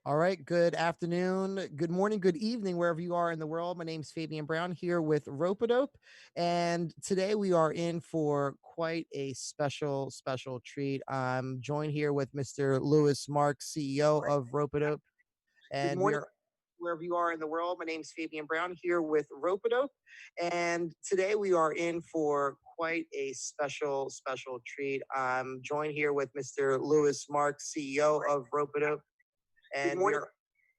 All right. Good afternoon, good morning, good evening, wherever you are in the world. My name's Fabian Brown here with Rope-a-Dope. And today we are in for quite a special treat. I'm joined here with Mr. Lewis Marks, CEO of Rope-a-Dope. Good And we morning, are wherever you are in the world. My name is Fabian Brown here with Rope-a-Dope. And today we are in for quite a special treat. I'm joined here with Mr. Lewis Marks, CEO of Rope-a-Dope. And Good we morning. are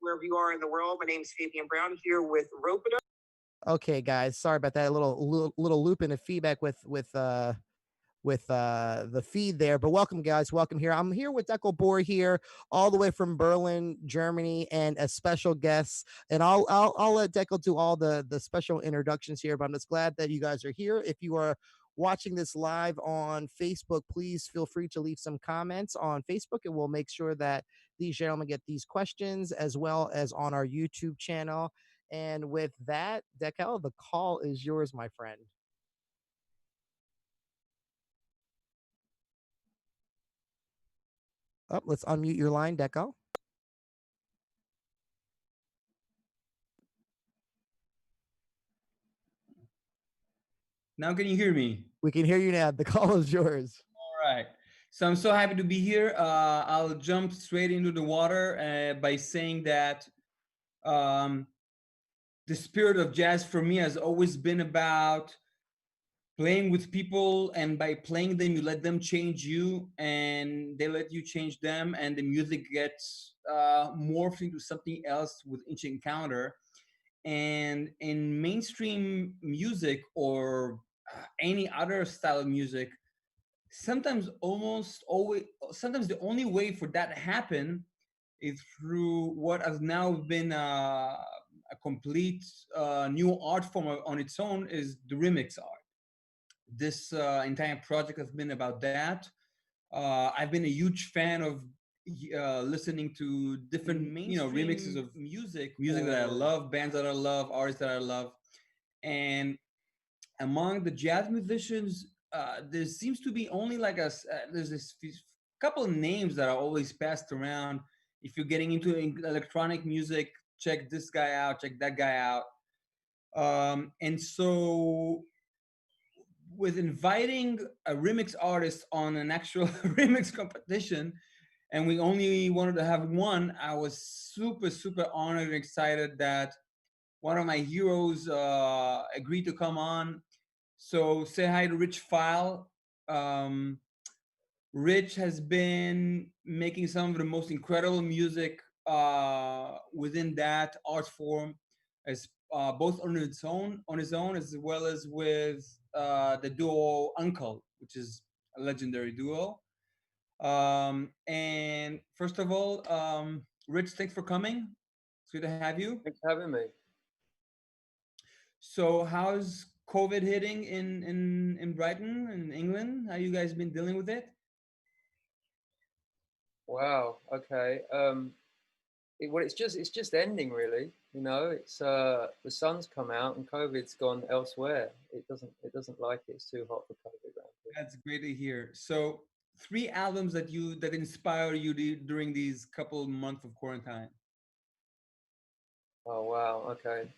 wherever you are in the world. My name is Fabian Brown here with Rope-a-Dope. Okay, guys. Sorry about that. A little loop in the feedback with the feed there. But welcome, guys. Welcome here. I'm here with Deco Bohr here, all the way from Berlin, Germany, and a special guest. And I'll let Deco do all the special introductions here. But I'm just glad that you guys are here. If you are watching this live on Facebook, please feel free to leave some comments on Facebook, and we'll make sure that these gentlemen get these questions as well as on our YouTube channel. And with that, Deco, the call is yours, my friend. Oh, let's unmute your line, Deco. Now can you hear me? We can hear you now. The call is yours. All right. So I'm so happy to be here. I'll jump straight into the water by saying that um, the spirit of jazz for me has always been about playing with people, and by playing them, you let them change you, and they let you change them, and the music gets morphed into something else with each encounter. And in mainstream music or any other style of music, sometimes almost always sometimes the only way for that to happen is through what has now been a complete new art form on its own, is the remix art. This entire project has been about that. I've been a huge fan of listening to different remixes of music that I love, bands that I love, artists that I love. And among the jazz musicians, there seems to be only like there's this couple of names that are always passed around. If you're getting into electronic music, check this guy out, check that guy out. And so, with inviting a remix artist on an actual remix competition, and we only wanted to have one, I was super honored and excited that one of my heroes agreed to come on. So say hi to Rich File. Um, Rich has been making some of the most incredible music within that art form, as both on his own, as well as with the duo Uncle, which is a legendary duo. And first of all, Rich, thanks for coming. It's good to have you. Thanks for having me. So, how's COVID hitting in Brighton in England? How you guys been dealing with it? Wow. Okay. Well, it's just ending really. You know, it's the sun's come out and COVID's gone elsewhere. It doesn't like it. It's too hot for COVID around here. That's great to hear. So, three albums that inspire you during these couple months of quarantine. Oh wow. Okay.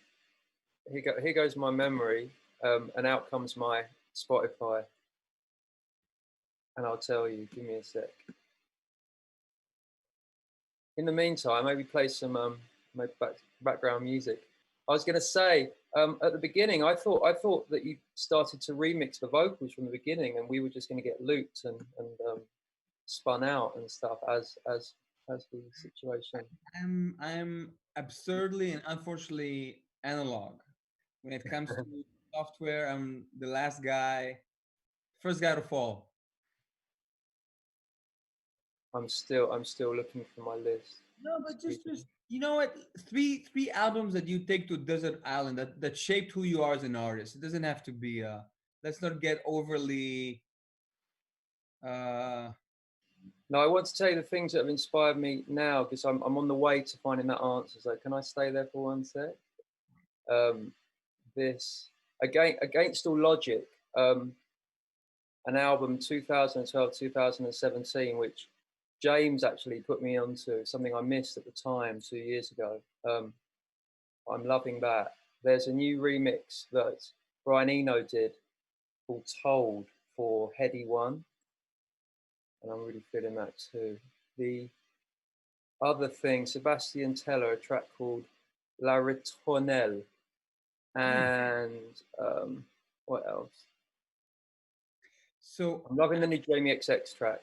Here goes my memory, and out comes my Spotify, and I'll tell you. Give me a sec. In the meantime, maybe play some maybe background music. I was going to say at the beginning, I thought that you started to remix the vocals from the beginning, and we were just going to get looped and spun out and stuff as the situation. I'm absurdly and unfortunately analog when it comes to software. I'm the first guy to fall. I'm still looking for my list. No, but just you know what? Three albums that you take to desert island that shaped who you are as an artist. It doesn't have to be. Let's not get overly. Uh, No, I want to tell you the things that have inspired me now because I'm on the way to finding that answer. So can I stay there for one sec? Um, this against all logic, an album 2012 2017, which James actually put me onto something I missed at the time 2 years ago. I'm loving that. There's a new remix that Brian Eno did called Told for Heady One, and I'm really feeling that too. The other thing, Sebastian Teller, a track called La Ritournelle, and what else? So I'm loving the new Jamie XX track.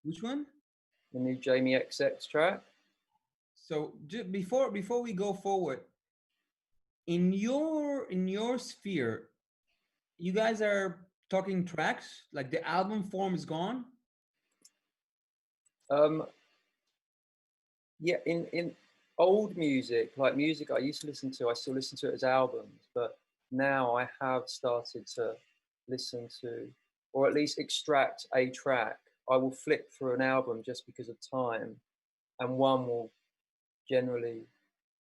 which one? The new Jamie XX track. So before we go forward, in your sphere, you guys are talking tracks, like the album form is gone. Yeah, in old music, like music I used to listen to, I still listen to it as albums, but now I have started to listen to, or at least extract a track. I will flip through an album just because of time, and one will generally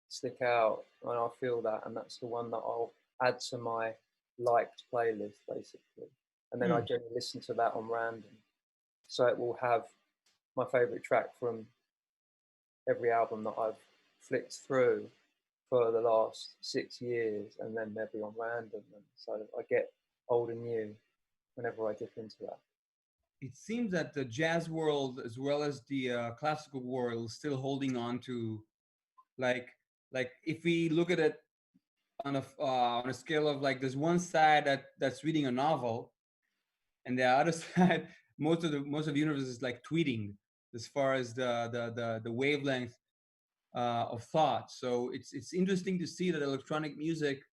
stick out, and I feel that, and that's the one that I'll add to my liked playlist, basically. And then I generally listen to that on random. So it will have my favorite track from every album that I've flicked through for the last 6 years, and then they'll be on random. And so I get old and new whenever I dip into that. It seems that the jazz world, as well as the classical world, is still holding on to, like if we look at it on a scale of, like, there's one side that's reading a novel, and the other side, most of the universe is like tweeting, as far as the wavelength of thought. So it's interesting to see that electronic music,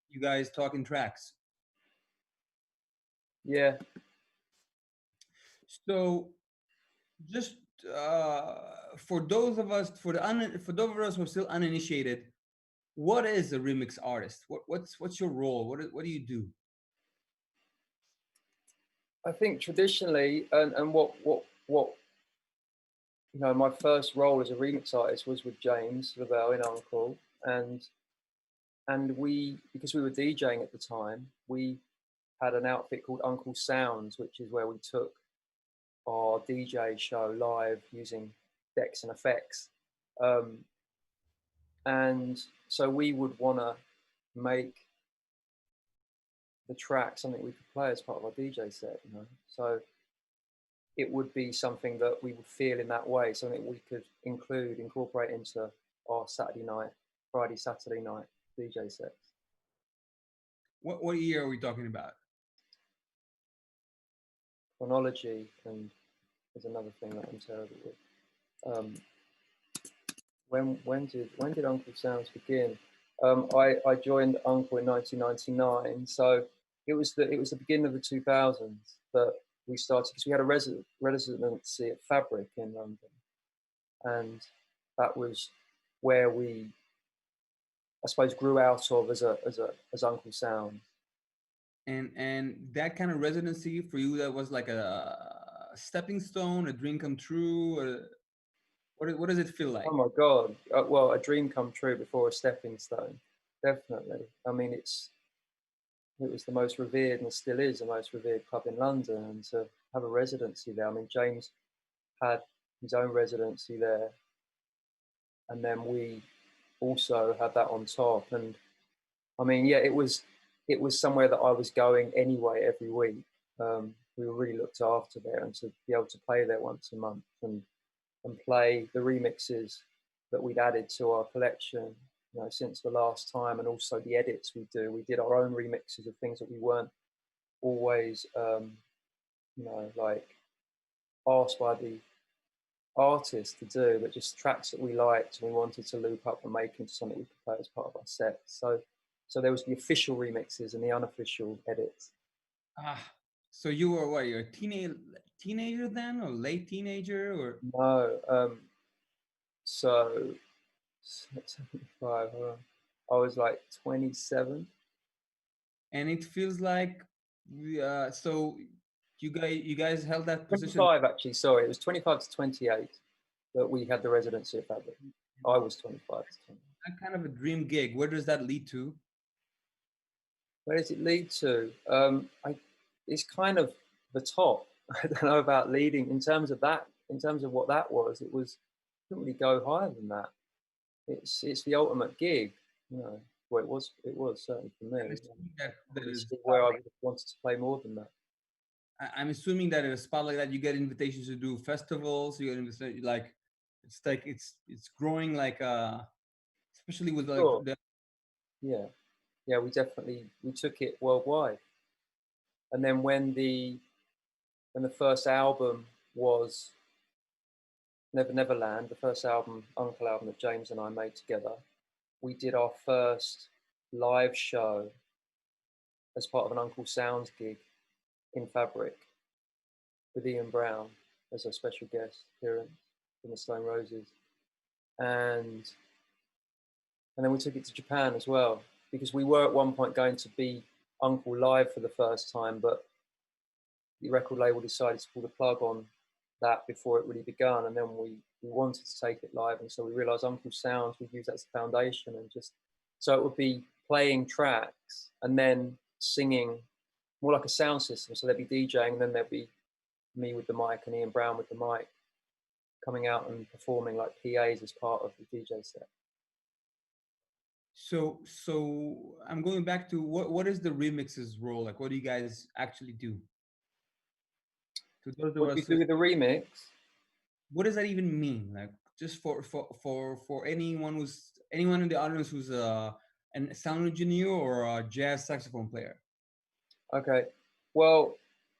you guys talk in tracks. Yeah. So just for those of us who are still uninitiated, what is a remix artist? What's your role? What do you do? I think traditionally, and what you know, my first role as a remix artist was with James Lavelle in Uncle, and we, because we were DJing at the time, we had an outfit called Uncle Sounds, which is where we took our DJ show live using decks and effects. And so we would want to make the track something we could play as part of our DJ set, you know. So it would be something that we would feel in that way, something we could incorporate into our Friday, Saturday night DJ sets. What year are we talking about? Chronology, and there's another thing that I'm terrible with. When did Uncle Sounds begin? I joined Uncle in 1999, so it was the beginning of the 2000s that we started, because we had a residency at Fabric in London, and that was where we, I suppose, grew out of as Uncle Sound. And that kind of residency for you, that was like a stepping stone, a dream come true. What does it feel like? Oh my God! Well, a dream come true before a stepping stone, definitely. I mean, it was the most revered, and still is the most revered club in London, and to have a residency there. I mean, James had his own residency there, and then we also had that on top. And I mean, yeah, it was somewhere that I was going anyway every week. We were really looked after there, and to be able to play there once a month and play the remixes that we'd added to our collection, you know, since the last time, and also the edits we do. We did our own remixes of things that we weren't always, you know, like asked by the artist to do, but just tracks that we liked and we wanted to loop up and make into something we could play as part of our set. So there was the official remixes and the unofficial edits. So you were what? You're a teenager then, or late teenager, or no? So 75. I was like 27. And it feels like, so you guys held that position. 25 actually. Sorry, it was 25 to 28 that we had the residency at Fabric. I was 25 to 28. That kind of a dream gig. Where does that lead to? Where does it lead to? It's kind of the top. I don't know about leading in terms of that in terms of what that was, it couldn't really go higher than that. It's the ultimate gig, you know. Well, it was certainly for me. I'm assuming that It's where I would have wanted to play more than that. I'm assuming that at a spot like that, you get invitations to do festivals. You get invitations, like it's growing like especially with like Sure. the. Yeah, we took it worldwide. And then when the first album was Never Neverland, the first album, Uncle album that James and I made together, we did our first live show as part of an Uncle Sounds gig in Fabric with Ian Brown as a special guest appearance from the Stone Roses. And then we took it to Japan as well, because we were at one point going to be Uncle live for the first time, but the record label decided to pull the plug on that before it really began, and then we wanted to take it live, and so we realized Uncle Sounds, we'd use that as a foundation, and just so it would be playing tracks and then singing, more like a sound system. So there'd be DJing, and then there'd be me with the mic and Ian Brown with the mic coming out and performing like PAs as part of the DJ set. So I'm going back to what is the remixes role? Like, what do you guys actually do? To those of What do we us, do with the remix? what does that even mean? Like, just for anyone in the audience who's a sound engineer or a jazz saxophone player. Okay, well,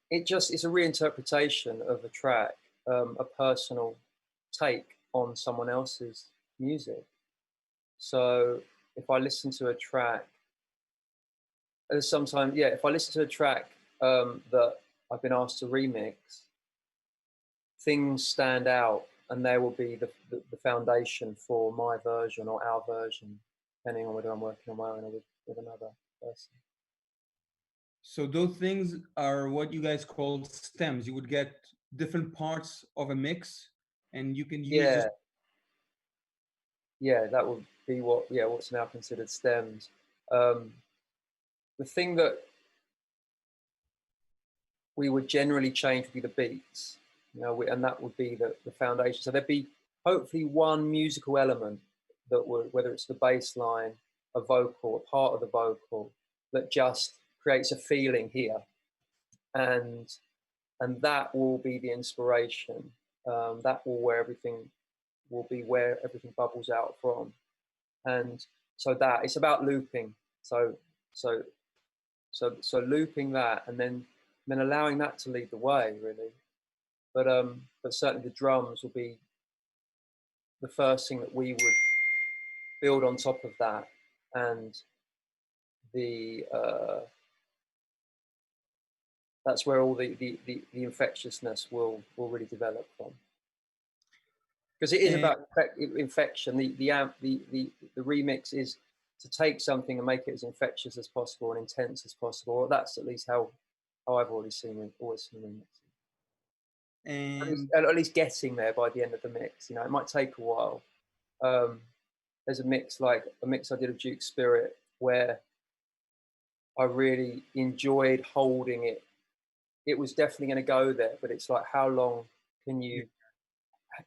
it's a reinterpretation of a track, a personal take on someone else's music. So if I listen to a track, sometimes, yeah, if I listen to a track that I've been asked to remix, things stand out, and they will be the foundation for my version or our version, depending on whether I'm working on my own or with another person. So those things are what you guys call stems. You would get different parts of a mix, and you can use. Yeah, yeah, that would be what's now considered stems. The thing that we would generally change would be the beats, you know, and that would be the foundation. So there'd be hopefully one musical element that would, whether it's the bass line, a vocal, a part of the vocal, that just creates a feeling here, and that will be the inspiration. That where everything bubbles out from, and so that it's about looping. So looping that, and then allowing that to lead the way, really. But certainly the drums will be the first thing that we would build on top of that, and that's where all the infectiousness will really develop from. Because it is about infection. The remix is to take something and make it as infectious as possible and intense as possible. That's at least how I've always seen remixes. And At least getting there by the end of the mix. You know, it might take a while. There's a mix I did of Duke Spirit where I really enjoyed holding it. It was definitely going to go there, but it's like, how long can you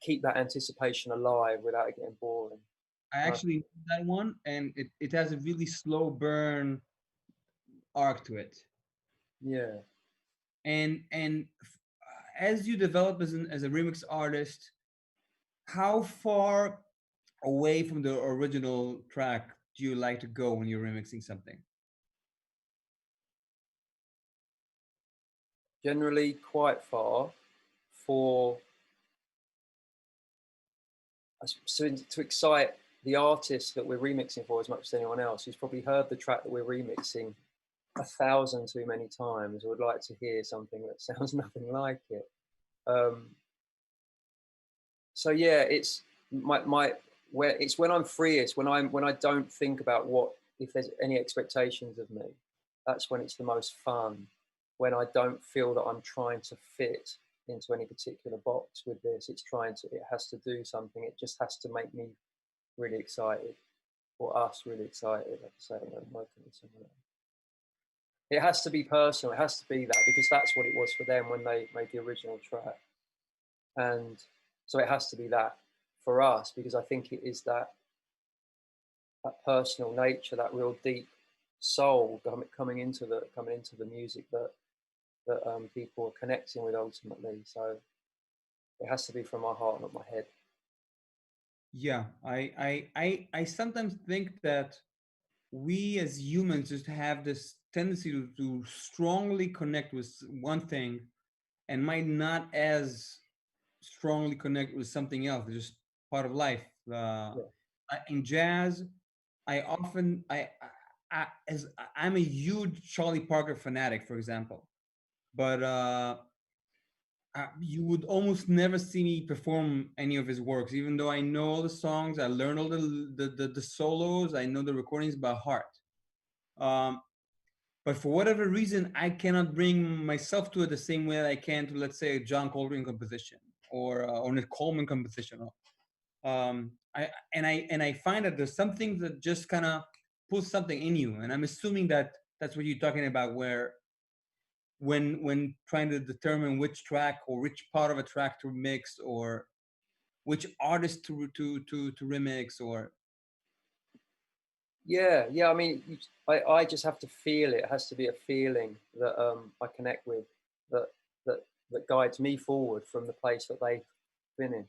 keep that anticipation alive without it getting boring? I actually know that one, and it has a really slow burn arc to it. Yeah. And as you develop as a remix artist, how far away from the original track do you like to go when you're remixing something? Generally quite far, to excite the artist that we're remixing for as much as anyone else, who's probably heard the track that we're remixing 1,000 too many times, or would like to hear something that sounds nothing like it. So yeah, it's it's when I'm freest, when I don't think about if there's any expectations of me. That's when it's the most fun. When I don't feel that I'm trying to fit into any particular box with this. It has to do something. It just has to make me really excited, or us really excited. Like I say, when I'm working with someone else. It has to be personal. It has to be that, because that's what it was for them when they made the original track. And So it has to be that for us, because I think it is that personal nature, that real deep soul coming into the music that people are connecting with ultimately. So it has to be from my heart, not my head. Yeah, I sometimes think that we as humans just have this tendency to strongly connect with one thing and might not as strongly connect with something else. It's just part of life. Yeah. In jazz, I often I as I'm a huge Charlie Parker fanatic, for example, but you would almost never see me perform any of his works, even though I know all the songs, I learn all the solos, I know the recordings by heart. Um, but for whatever reason, I cannot bring myself to it the same way that I can to, let's say, a John Coltrane composition or a Coleman composition. I find that there's something that just kind of pulls something in you, and I'm assuming that that's what you're talking about, where when trying to determine which track or which part of a track to mix or which artist to remix or Yeah. I mean, I just have to feel it. It has to be a feeling that I connect with, that that that guides me forward from the place that they finish.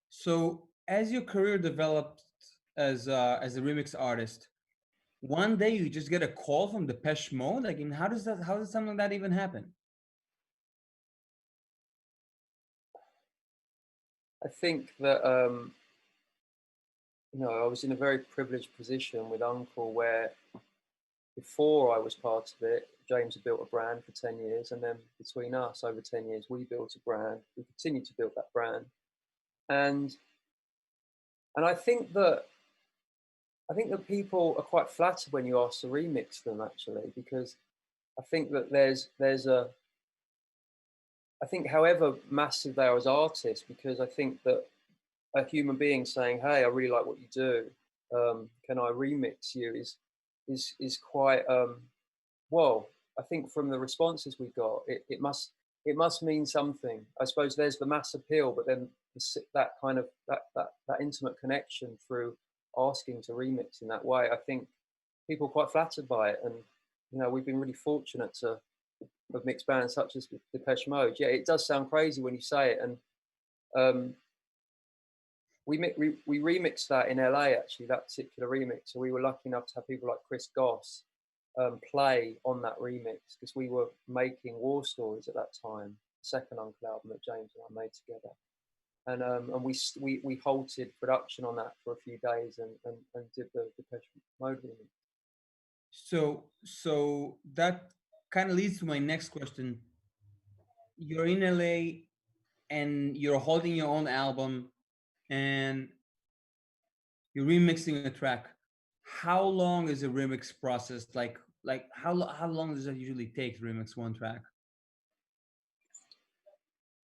so as your career developed as a remix artist, one day you just get a call from Depeche Mode. Like, and how does something like that even happen? I think that I was in a very privileged position with Uncle, where before I was part of it, James had built a brand for 10 years, and then between us, over 10 years, we built a brand. We continue to build that brand, and I think that people are quite flattered when you ask to remix them, actually, because I think that there's a I think however massive they are as artists, because I think that a human being saying, "Hey, I really like what you do. Can I remix you?" is quite well. I think from the responses we got, it must mean something. I suppose there's the mass appeal, but then that kind of that intimate connection through asking to remix in that way. I think people are quite flattered by it, and we've been really fortunate to have mixed bands such as Depeche Mode. Yeah, it does sound crazy when you say it, and um, we remixed that in LA, actually, that particular remix. So we were lucky enough to have people like Chris Goss play on that remix, because we were making War Stories at that time, the second Uncle album that James and I made together. And we halted production on that for a few days and did the Depeche Mode remix. So that kind of leads to my next question. You're in LA and you're holding your own album and you're remixing a track. How long is a remix process? Like how long does it usually take to remix one track?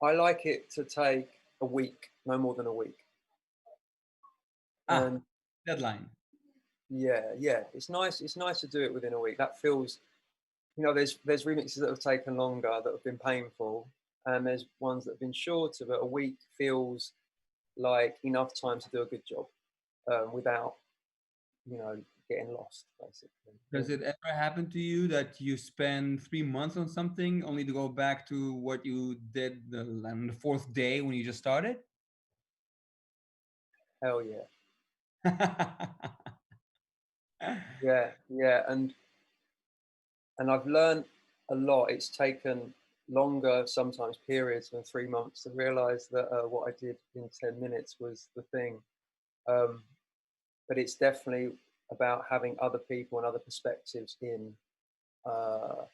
I like it to take a week, no more than a week. Ah, And deadline. yeah, it's nice. It's nice to do it within a week. That feels, there's remixes that have taken longer, that have been painful, and there's ones that have been shorter. But a week feels like enough time to do a good job without, getting lost, basically. Does it ever happen to you that you spend 3 months on something only to go back to what you did on the fourth day when you just started? Hell yeah, yeah, and I've learned a lot. It's taken longer, sometimes periods than 3 months, to realize that what I did in 10 minutes was the thing. Um, but it's definitely about having other people and other perspectives in, uh,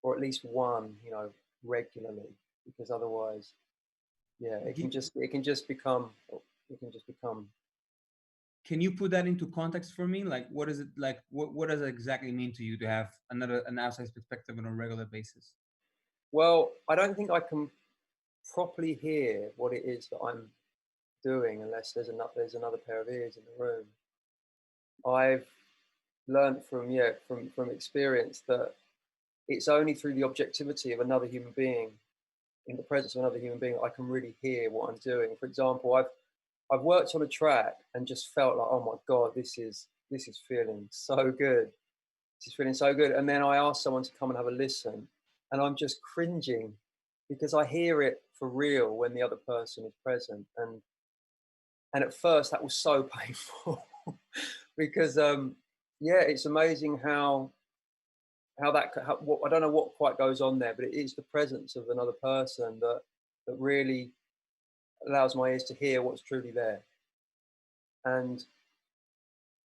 or at least one, regularly, because otherwise, yeah, it can Gi- just it can just become it can just become. Can you put that into context for me? Like, what is it like? What does it exactly mean to you to have an outside perspective on a regular basis? Well, I don't think I can properly hear what it is that I'm doing unless there's another pair of ears in the room. I've learned from experience that it's only through the objectivity of another human being in the presence of another human being, I can really hear what I'm doing. For example, I've worked on a track and just felt like, oh my God, this is feeling so good. This is feeling so good. And then I asked someone to come and have a listen, and I'm just cringing because I hear it for real when the other person is present. And at first that was so painful because yeah, it's amazing how what, I don't know what quite goes on there, but it is the presence of another person that really allows my ears to hear what's truly there. And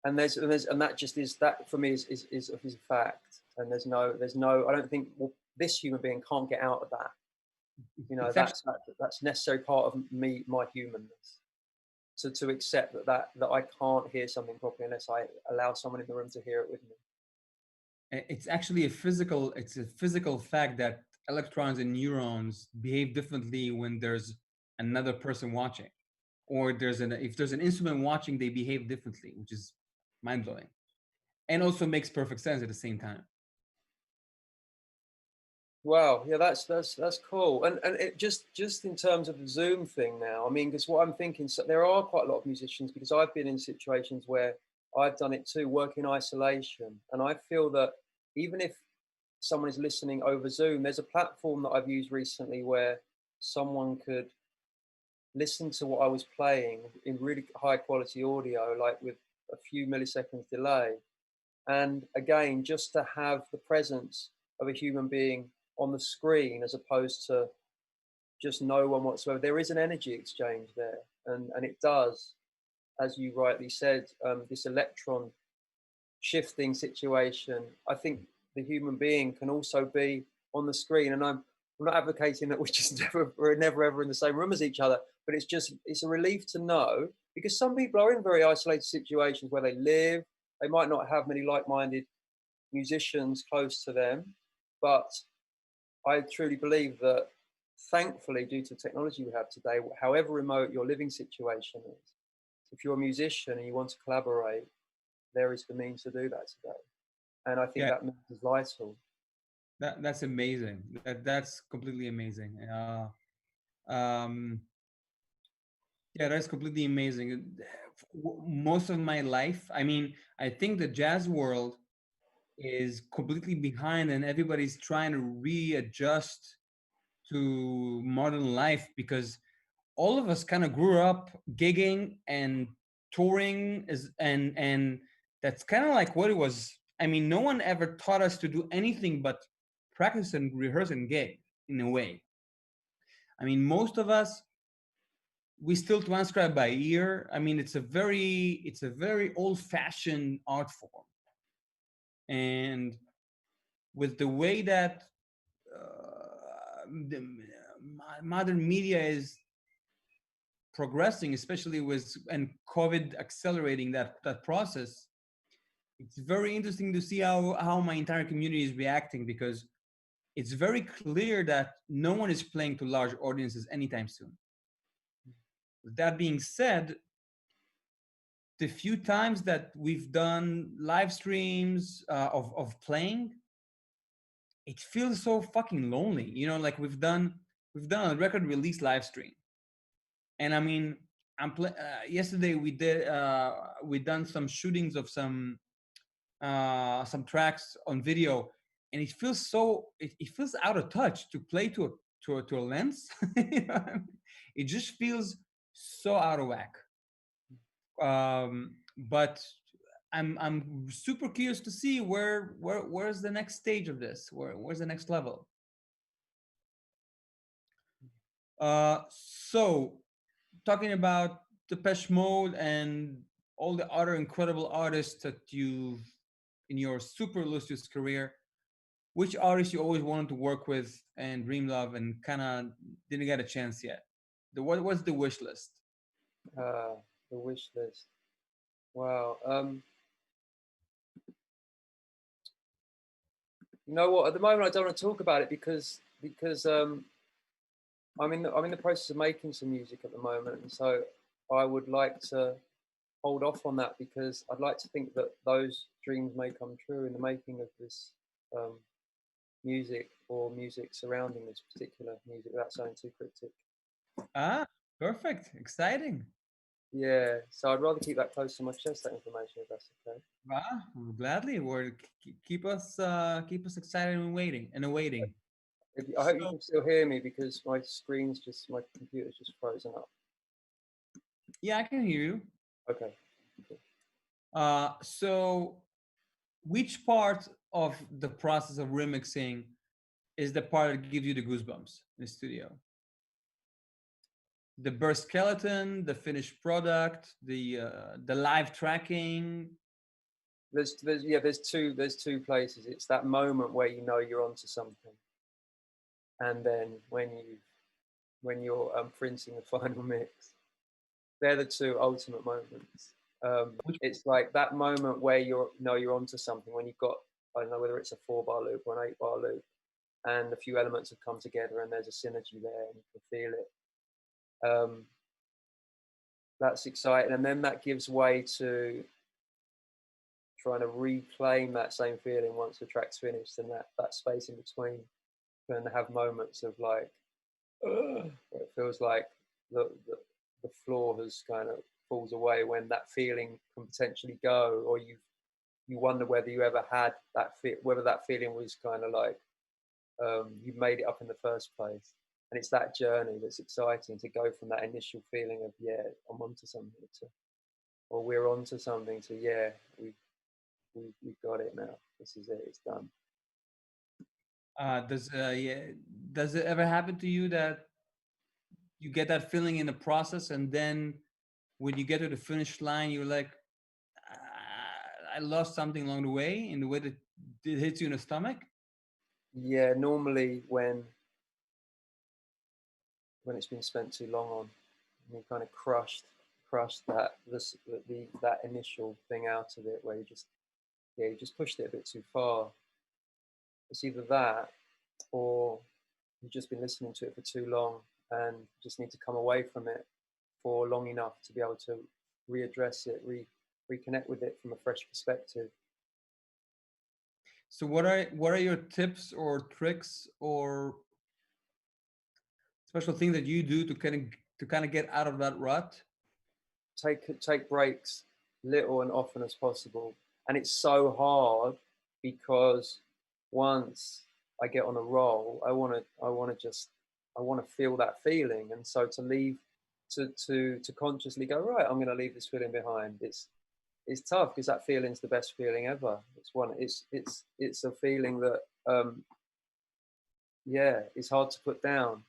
that just is, that for me is a fact. And there's no, I don't think, well, this human being can't get out of that. You know, It's actually, that's necessary part of me, my humanness. So to accept that I can't hear something properly unless I allow someone in the room to hear it with me. it's actually it's a physical fact that electrons and neurons behave differently when there's another person watching, or if there's an instrument watching, they behave differently, which is mind-blowing and also makes perfect sense at the same time. Wow, yeah, that's cool. And it just in terms of the Zoom thing now, I mean, because what I'm thinking, so there are quite a lot of musicians, because I've been in situations where I've done it too, work in isolation, and I feel that even if someone is listening over Zoom, there's a platform that I've used recently where someone could listen to what I was playing in really high quality audio, like with a few milliseconds delay. And again, just to have the presence of a human being on the screen as opposed to just no one whatsoever. There is an energy exchange there, and it does, as you rightly said, this electron shifting situation. I think the human being can also be on the screen, and I'm not advocating that we're never ever in the same room as each other, but it's a relief to know, because some people are in very isolated situations where they live. They might not have many like-minded musicians close to them, but I truly believe that, thankfully, due to technology we have today, however remote your living situation is, if you're a musician and you want to collaborate, there is the means to do that today. And I think Yeah, that means is vital. that's amazing. That's completely amazing. Um, yeah, that's completely amazing. Most of my life, I mean, I think the jazz world is completely behind, and everybody's trying to readjust to modern life, because all of us kind of grew up gigging and touring and that's kind of like what it was. I mean, no one ever taught us to do anything but practice and rehearse and gig in a way. I mean, most of us, we still transcribe by ear. I mean, it's a very old-fashioned art form. And with the way that the modern media is progressing, especially with and COVID accelerating that process, it's very interesting to see how my entire community is reacting, because it's very clear that no one is playing to large audiences anytime soon. With that being said, the few times that we've done live streams of playing, it feels so fucking lonely. You know, like we've done a record release live stream, and I mean, yesterday we done some shootings of some tracks on video, and it feels out of touch to play to a lens. You know what I mean? It just feels so out of whack. But I'm super curious to see where's the next stage of this. Where's the next level? So talking about Depeche Mode and all the other incredible artists that you've in your super illustrious career, which artists you always wanted to work with and dreamed of and kind of didn't get a chance yet? What's the wish list? The wish list. Wow. You know what? At the moment, I don't want to talk about it because I'm in the process of making some music at the moment, and so I would like to hold off on that, because I'd like to think that those dreams may come true in the making of this music or music surrounding this particular music without sounding too cryptic. Ah, perfect. Exciting. Yeah, so I'd rather keep that close to my chest, that information, if that's okay. Ah, gladly. Keep us excited and waiting and awaiting. I hope you So can still hear me because my computer's just frozen up. yeah, I can hear you. Okay. So which part of the process of remixing is the part that gives you the goosebumps in the studio? The burst skeleton, the finished product, the live tracking. There's two places. It's that moment where you know you're onto something, and then when you're printing the final mix. They're the two ultimate moments. It's like that moment where you're onto something, when you've got, I don't know whether it's a 4-bar loop or an 8-bar loop, and a few elements have come together and there's a synergy there and you can feel it. That's exciting, and then that gives way to trying to reclaim that same feeling once the track's finished, and that space in between can have moments of like, where it feels like the floor has kind of falls away, when that feeling can potentially go, or you wonder whether you ever had that whether that feeling was kind of like you made it up in the first place. And it's that journey that's exciting, to go from that initial feeling of, yeah, I'm onto something, to, or we're onto something, to, yeah, we've got it now. This is it. It's done. Does it ever happen to you that you get that feeling in the process, and then when you get to the finish line, you're like, I lost something along the way, in the way that it hits you in the stomach? Yeah, normally when it's been spent too long on, and you kind of crushed that initial thing out of it, where you just pushed it a bit too far. It's either that, or you've just been listening to it for too long and just need to come away from it for long enough to be able to readdress it, reconnect with it from a fresh perspective. So what are your tips or tricks or special things that you do to kind of get out of that rut? Take breaks little and often as possible. And it's so hard because once I get on a roll, I want to feel that feeling. And so to leave, to consciously go, right, I'm going to leave this feeling behind. It's tough, because that feeling's the best feeling ever. It's a feeling that it's hard to put down.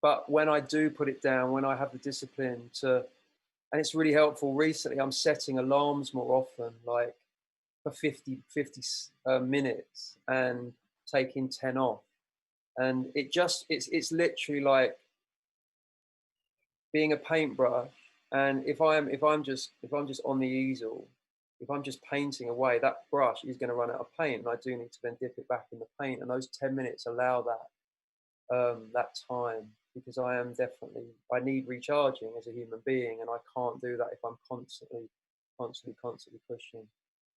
But when I do put it down, when I have the discipline to, and it's really helpful recently, I'm setting alarms more often, like for 50 minutes, and taking 10 off. And it's literally like being a paintbrush. And if I'm just on the easel, if I'm just painting away, that brush is going to run out of paint, and I do need to then dip it back in the paint. And those 10 minutes allow that time, because I need recharging as a human being, and I can't do that if I'm constantly pushing.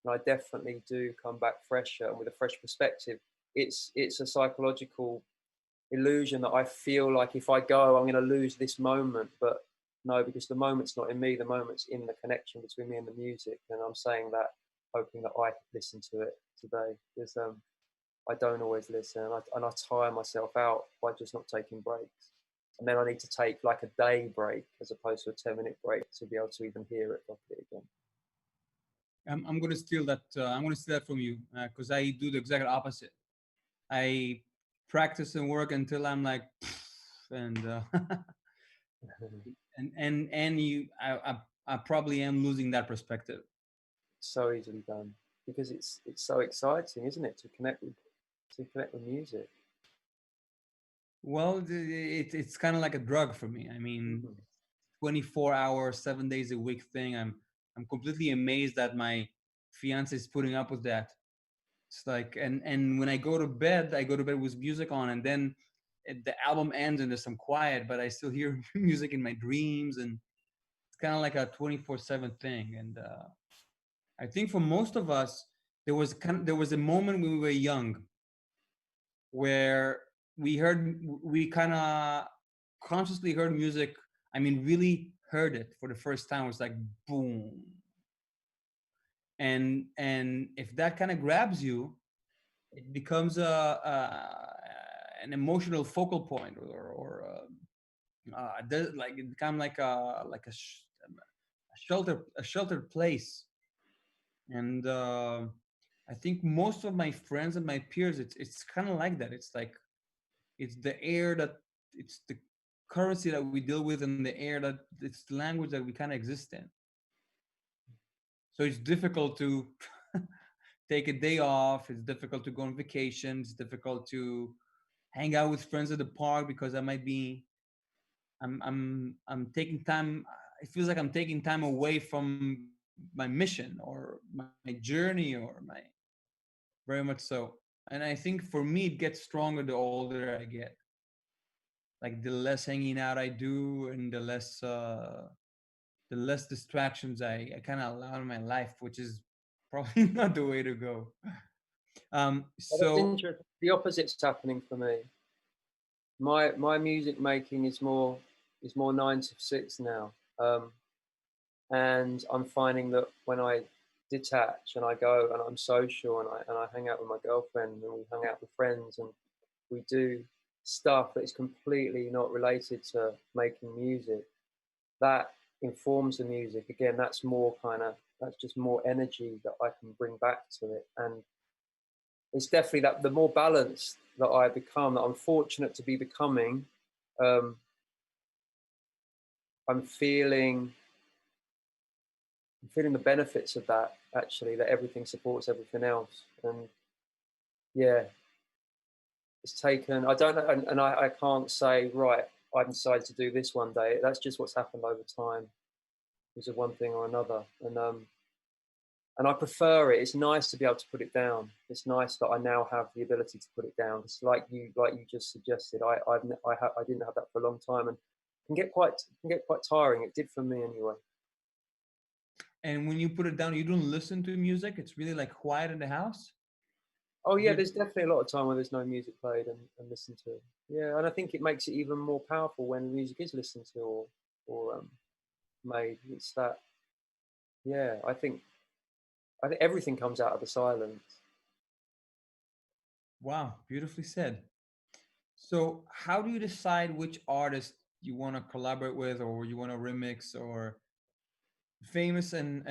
And I definitely do come back fresher and with a fresh perspective. It's a psychological illusion that I feel like if I go, I'm going to lose this moment, but no, because the moment's not in me, the moment's in the connection between me and the music. And I'm saying that hoping that I listen to it today, because I don't always listen, and I tire myself out by just not taking breaks. And then I need to take like a day break as opposed to a 10-minute break to be able to even hear it properly again. I'm going to steal that. I'm going to steal that from you, because I do the exact opposite. I practice and work until I'm like, and I probably am losing that perspective. So easily done, because it's so exciting, isn't it, to connect with music? Well, it's kind of like a drug for me. I mean, 24 hours, 7 days a week thing. I'm completely amazed that my fiance is putting up with that. It's like, and when I go to bed with music on, and then the album ends and there's some quiet, but I still hear music in my dreams, and it's kind of like a 24/7 thing. And I think for most of us, there was a moment when we were young where we kind of consciously heard music. I mean, really heard it for the first time. It was like boom. And if that kind of grabs you, it becomes an emotional focal point, like it become like a sheltered place. And I think most of my friends and my peers, it's kind of like that. It's like it's the air that it's the currency that we deal with, and the air that it's the language that we kind of exist in. So it's difficult to take a day off. It's difficult to go on vacation. It's difficult to hang out with friends at the park because I might be I'm taking time. It feels like I'm taking time away from my mission or my journey or my very much so. And I think for me it gets stronger the older I get. Like the less hanging out I do and the less distractions I kind of allow in my life, which is probably not the way to go. But that's So interesting. The opposite's happening for me. My music making is more 9 to 6 now, and I'm finding that when I detach and I go and I'm social and I hang out with my girlfriend and we hang out with friends and we do stuff that is completely not related to making music, that informs the music. Again, that's just more energy that I can bring back to it. And it's definitely that the more balanced that I become, that I'm fortunate to be becoming, um, I'm feeling the benefits of that, actually, that everything supports everything else. And yeah, it's taken, I don't know, and I can't say, right, I decided to do this one day. That's just what's happened over time, because of one thing or another. And I prefer it. It's nice to be able to put it down. It's nice that I now have the ability to put it down. It's like you just suggested. I didn't have that for a long time, and can get quite tiring. It did for me anyway. and when you put it down, you don't listen to music. It's really like quiet in the house. Oh yeah, there's definitely a lot of time where there's no music played and listened to. Yeah, and I think it makes it even more powerful when the music is listened to or made. It's that. Yeah, I think everything comes out of the silence. Wow, beautifully said. So, how do you decide which artist you want to collaborate with, or you want to remix, or famous and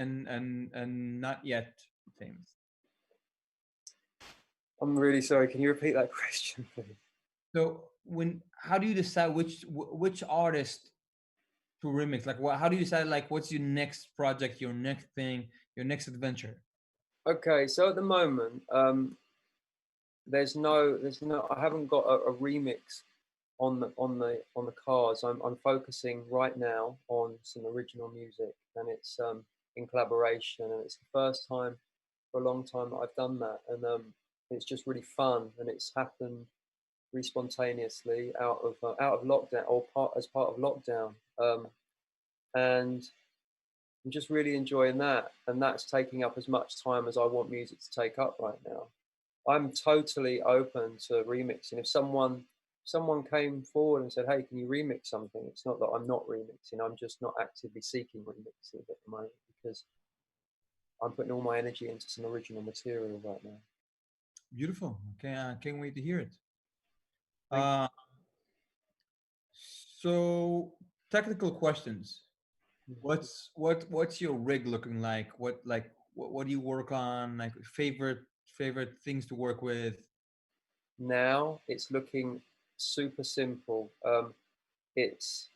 not yet famous? I'm really sorry. Can you repeat that question, please? So, how do you decide which artist to remix? Like, how do you decide like what's your next project, your next thing, your next adventure? Okay, so at the moment, there's no, I haven't got a remix on the cards. I'm focusing right now on some original music, and it's in collaboration, and it's the first time for a long time that I've done that, and it's just really fun, and it's happened really spontaneously out of lockdown or as part of lockdown, and I'm just really enjoying that, and that's taking up as much time as I want music to take up right now. I'm totally open to remixing. If someone came forward and said, "Hey, can you remix something?" It's not that I'm not remixing. I'm just not actively seeking remixes at the moment because I'm putting all my energy into some original material right now. Beautiful. Okay, I can't wait to hear it. Thank you. So technical questions. What's your rig looking like? What do you work on? Like favorite things to work with? Now it's looking super simple. It's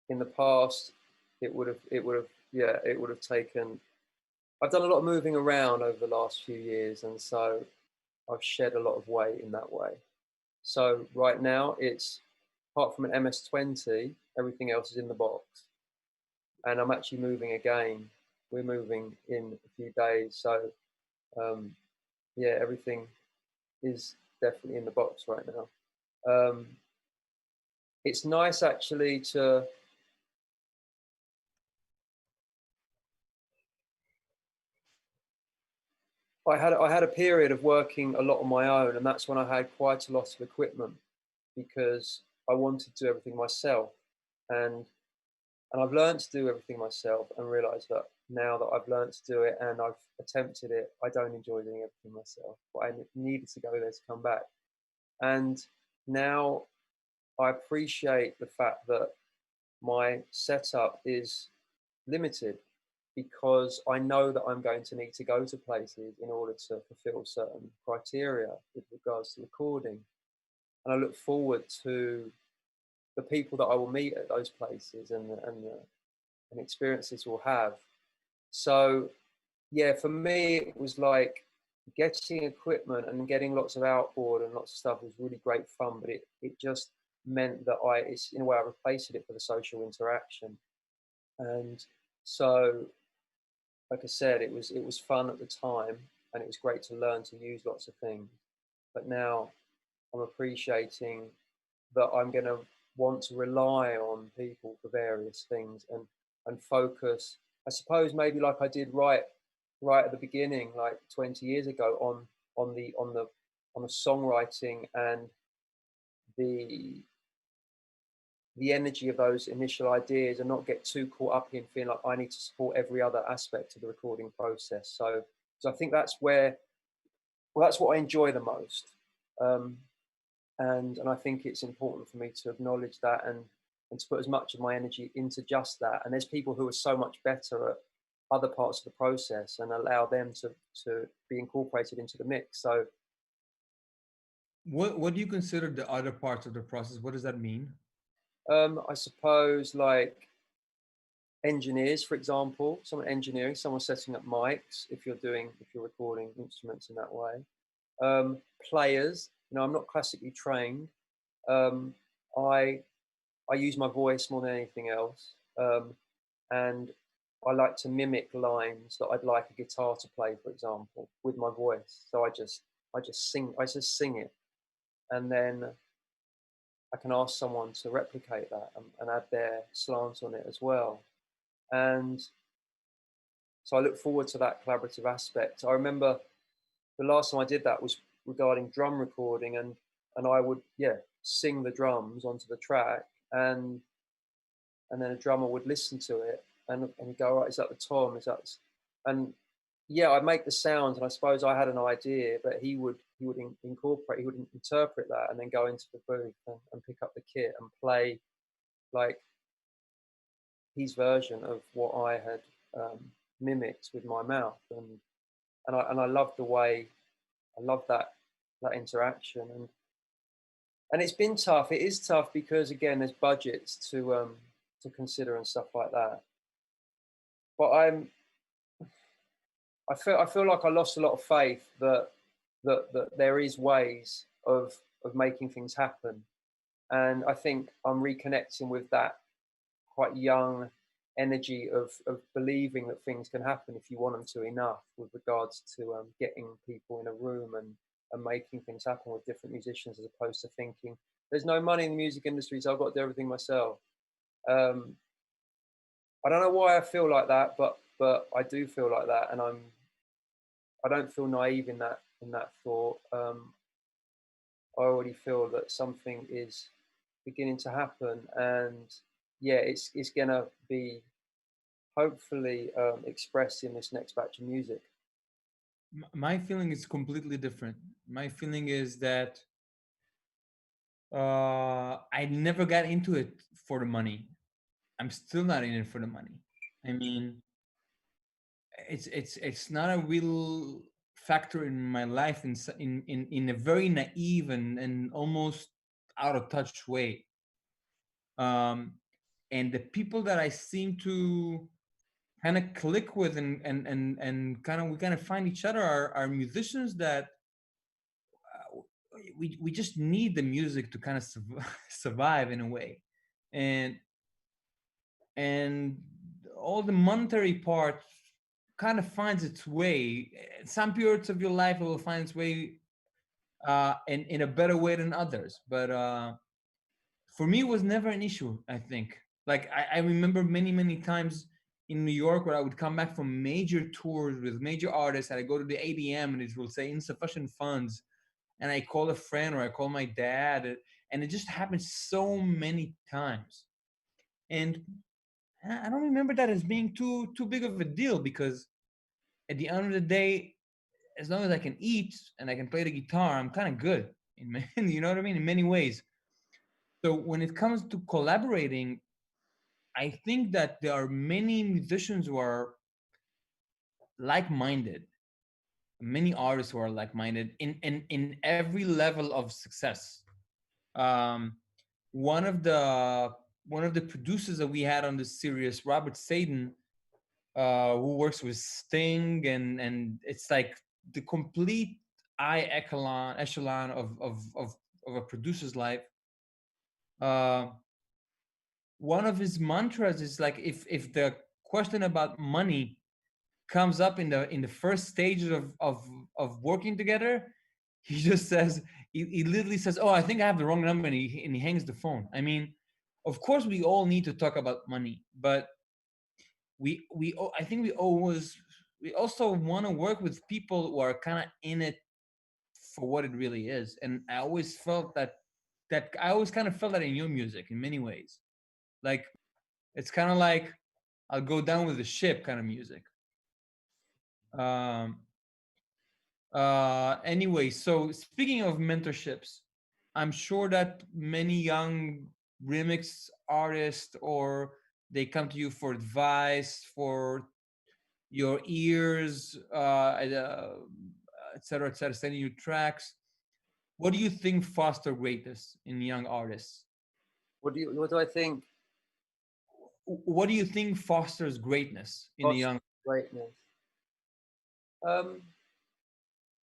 in the past, it would have taken. I've done a lot of moving around over the last few years, and so I've shed a lot of weight in that way. So right now, it's apart from an MS-20, everything else is in the box, and I'm actually moving again. We're moving in a few days, so yeah, everything is definitely in the box right now. It's nice actually to I had a period of working a lot on my own, and that's when I had quite a lot of equipment because I wanted to do everything myself, and I've learned to do everything myself and realised that now that I've learned to do it and I've attempted it, I don't enjoy doing everything myself. But I needed to go there to come back, and now I appreciate the fact that my setup is limited because I know that I'm going to need to go to places in order to fulfill certain criteria with regards to recording. And I look forward to the people that I will meet at those places and experiences we'll have. So, yeah, for me, it was like getting equipment and getting lots of outboard and lots of stuff was really great fun, but it just meant that it's in a way I replaced it for the social interaction. And so, like I said, it was fun at the time, and it was great to learn to use lots of things. But now I'm appreciating that I'm going to want to rely on people for various things and focus. I suppose maybe like I did right at the beginning, like 20 years ago, on the songwriting and the energy of those initial ideas and not get too caught up in feeling like I need to support every other aspect of the recording process. So I think that's that's what I enjoy the most. And I think it's important for me to acknowledge that and to put as much of my energy into just that. And there's people who are so much better at other parts of the process and allow them to be incorporated into the mix. So What do you consider the other parts of the process? What does that mean? I suppose like engineers, for example, someone engineering, someone setting up mics if you're recording instruments in that way. Players, I'm not classically trained. I use my voice more than anything else, and I like to mimic lines that I'd like a guitar to play, for example, with my voice. So I just sing it, and then I can ask someone to replicate that and add their slant on it as well. And so I look forward to that collaborative aspect. I remember the last time I did that was regarding drum recording, and I would sing the drums onto the track, and then a drummer would listen to it and go, right, is that the tom? Is that? And I'd make the sounds, and I suppose I had an idea, but he would incorporate, he would interpret that, and then go into the booth and pick up the kit and play like his version of what I had mimicked with my mouth, and I love the way, I love that interaction, and it's been tough. It is tough because again, there's budgets to consider and stuff like that. But I feel like I lost a lot of faith that there is ways of making things happen, and I think I'm reconnecting with that quite young energy of believing that things can happen if you want them to enough, with regards to getting people in a room and making things happen with different musicians, as opposed to thinking there's no money in the music industry, so I've got to do everything myself. I don't know why I feel like that, but I do feel like that, and I don't feel naive in that thought. I already feel that something is beginning to happen, and it's gonna be hopefully expressed in this next batch of music. My feeling is completely different. My feeling is that I never got into it for the money. I'm still not in it for the money. I mean, it's not a real factor in my life in a very naive and almost out of touch way. And the people that I seem to kind of click with and kind of we kind of find each other are musicians that we just need the music to kind of survive in a way, and all the monetary part kind of finds its way. Some periods of your life it will find its way in a better way than others, but for me it was never an issue. I think, like I remember many times in New York, where I would come back from major tours with major artists, and I go to the ABM and it will say insufficient funds, and I call a friend or I call my dad, and it just happens so many times. And I don't remember that as being too big of a deal, because at the end of the day, as long as I can eat and I can play the guitar, I'm kind of good in many, you know what I mean, in many ways. So when it comes to collaborating, I think that there are many musicians who are like-minded, many artists who are like-minded in every level of success. Um, one of the one of the producers that we had on this series, Robert Saden, who works with Sting, and it's like the complete echelon of a producer's life. Uh, One of his mantras is like, if the question about money comes up in the first stages of working together, he just says, he literally says, "Oh, I think I have the wrong number," and he hangs the phone. I mean, of course, we all need to talk about money, but I think we also want to work with people who are kind of in it for what it really is. And I always felt that I always kind of felt that in your music in many ways. Like, it's kind of like I'll go down with the ship kind of music. Um, anyway, so speaking of mentorships, I'm sure that many young remix artists, or they come to you for advice, for your ears, et cetera, sending you tracks. What do you think foster greatness in young artists? What do I think? What do you think fosters greatness in the Foster young? greatness. Um,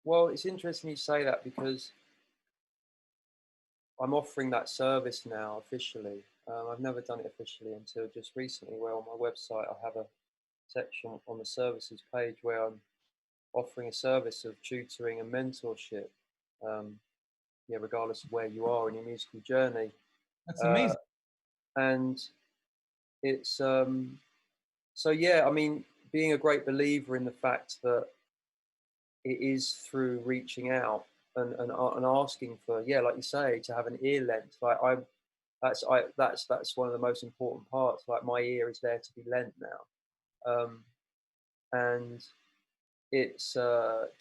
well, it's interesting you say that, because I'm offering that service now officially. I've never done it officially until just recently, where on my website I have a section on the services page where I'm offering a service of tutoring and mentorship. Um, yeah, regardless of where you are in your musical journey. That's Uh, amazing. and it's so yeah, I mean, being a great believer in the fact that it is through reaching out and asking for, yeah, like you say, to have an ear length. Like that's one of the most important parts. Like, my ear is there to be lent now, and it's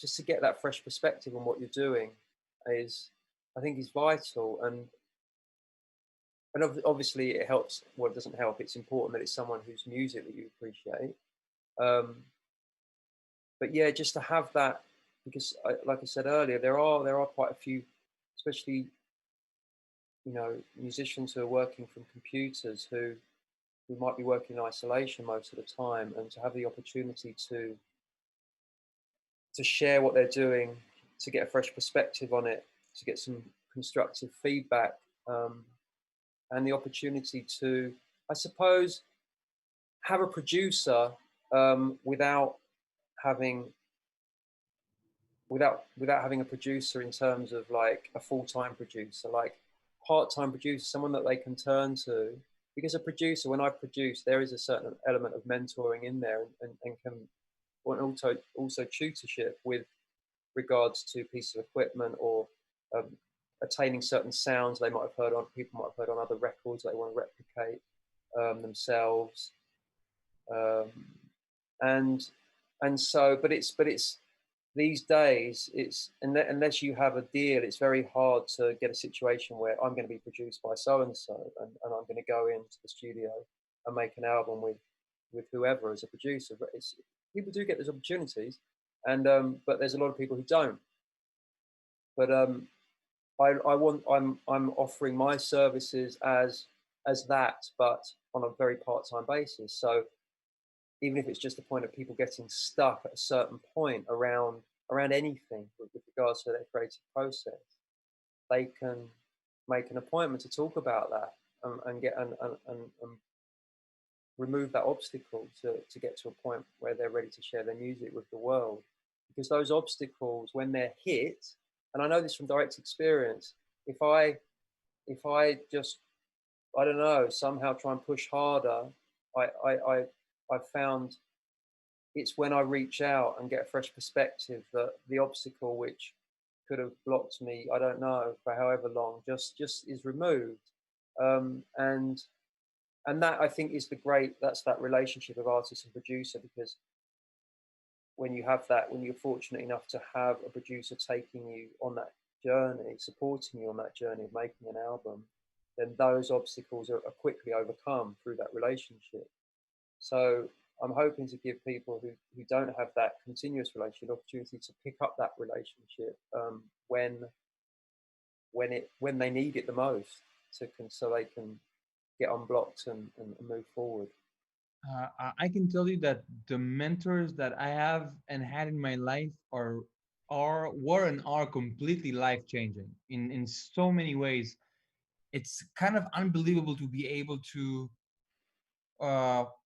just to get that fresh perspective on what you're doing is, I think, is vital. And obviously it helps. Well, it doesn't help. It's important that it's someone whose music that you appreciate. Um, but yeah, just to have that, because like I said earlier, there are quite a few, especially, musicians who are working from computers, who might be working in isolation most of the time, and to have the opportunity to share what they're doing, to get a fresh perspective on it, to get some constructive feedback, and the opportunity to, I suppose, have a producer, without having without having a producer in terms of like a full-time producer, like part-time producer, someone that they can turn to. Because a producer, when I produce, there is a certain element of mentoring in there, and can, and also tutorship with regards to pieces of equipment, or um, attaining certain sounds they might have heard on, people might have heard on other records that they want to replicate themselves. Um, and so, but it's these days, it's, unless you have a deal, it's very hard to get a situation where I'm going to be produced by so and so, and I'm going to go into the studio and make an album with whoever as a producer. But people do get those opportunities, and but there's a lot of people who don't. But I'm offering my services as that, but on a very part-time basis. So even if it's just a point of people getting stuck at a certain point around anything with regards to their creative process, they can make an appointment to talk about that, and get and remove that obstacle to get to a point where they're ready to share their music with the world. Because those obstacles, when they're hit, and I know this from direct experience, if I just, I don't know, somehow try and push harder, I I've found it's when I reach out and get a fresh perspective that the obstacle which could have blocked me, I don't know, for however long, just is removed. And that I think is that's that relationship of artist and producer, because when you have that, when you're fortunate enough to have a producer taking you on that journey, supporting you on that journey of making an album, then those obstacles are quickly overcome through that relationship. So I'm hoping to give people who don't have that continuous relationship opportunity to pick up that relationship when they need it the most, so they can get unblocked and move forward. I can tell you that the mentors that I have and had in my life were and are completely life changing in so many ways. It's kind of unbelievable to be able to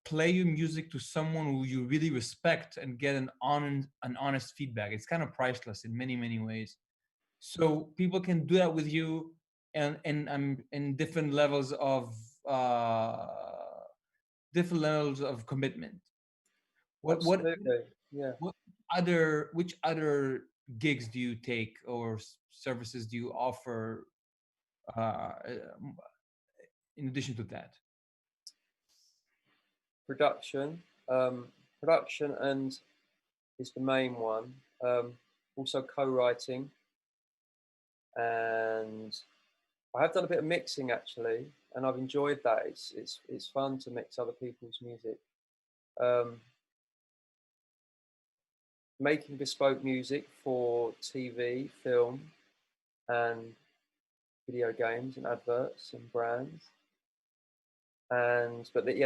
play your music to someone who you really respect and get an honest feedback. It's kind of priceless in many ways. So people can do that with you, and in uh, different levels of commitment. What Absolutely, yeah. what which other gigs do you take, or services do you offer uh, um, in addition to that? Production, production, and is the main one. Also co-writing, and I have done a bit of mixing actually, and I've enjoyed that. It's fun to mix other people's music. Making bespoke music for TV, film, and video games and adverts and brands. Yeah,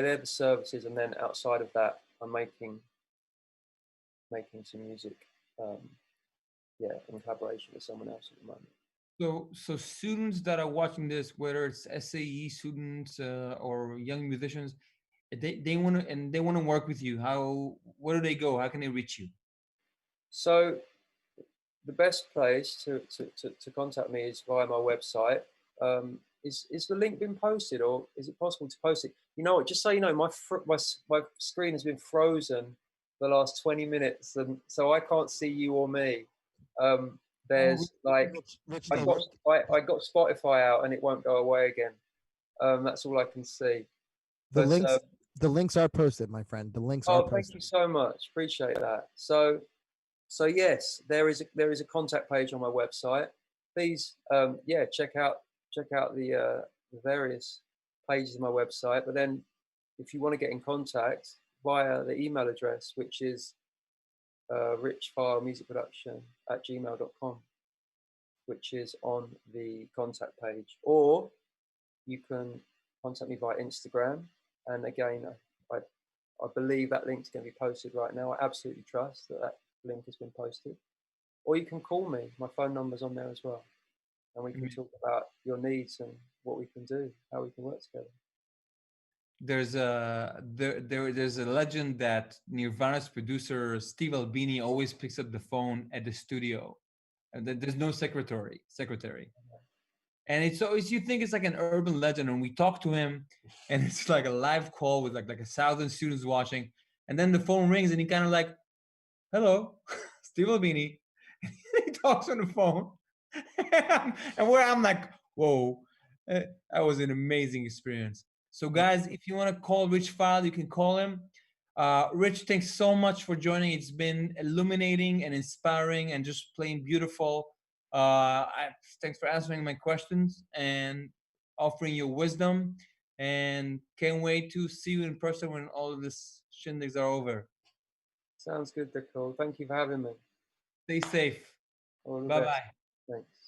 they're the services, and then outside of that, I'm making some music, yeah, in collaboration with someone else at the moment. So students that are watching this, whether it's SAE students or young musicians, they want to, and they want to work with you. Where do they go? How can they reach you? So the best place to contact me is via my website. Is the link been posted, or is it possible to post it? You know what? Just so you know, my screen has been frozen for the last 20 minutes, and so I can't see you or me. There's Rich, I got Spotify out and it won't go away again. That's all I can see. the But links the links are posted, my friend. The links are oh, posted. thank you so much. Appreciate that. So yes, there is a contact page on my website. Please, yeah, check out the various pages of my website. But then, if you want to get in contact via the email address, which is richfilemusicproduction@gmail.com, which is on the contact page, or you can contact me via Instagram. And again, I believe that link's going to be posted right now. I absolutely trust that link has been posted. Or you can call me. My phone number's on there as well. And we can talk about your needs and what we can do, how we can work together. There's a legend that Nirvana's producer Steve Albini always picks up the phone at the studio, and that there's no secretary. And it's always, you think it's like an urban legend, and we talk to him, and it's like a live call with like 1,000 students watching, and then the phone rings, and he kind of like, "Hello, Steve Albini." He talks on the phone, and where I'm like, "Whoa, that was an amazing experience." So, guys, if you want to call Rich File, you can call him. Rich, thanks so much for joining. It's been illuminating and inspiring, and just plain beautiful. Thanks for answering my questions and offering your wisdom. And can't wait to see you in person when all of this shindigs are over. Sounds good, Nicole. Thank you for having me. Stay safe. All the Bye best. bye. Thanks.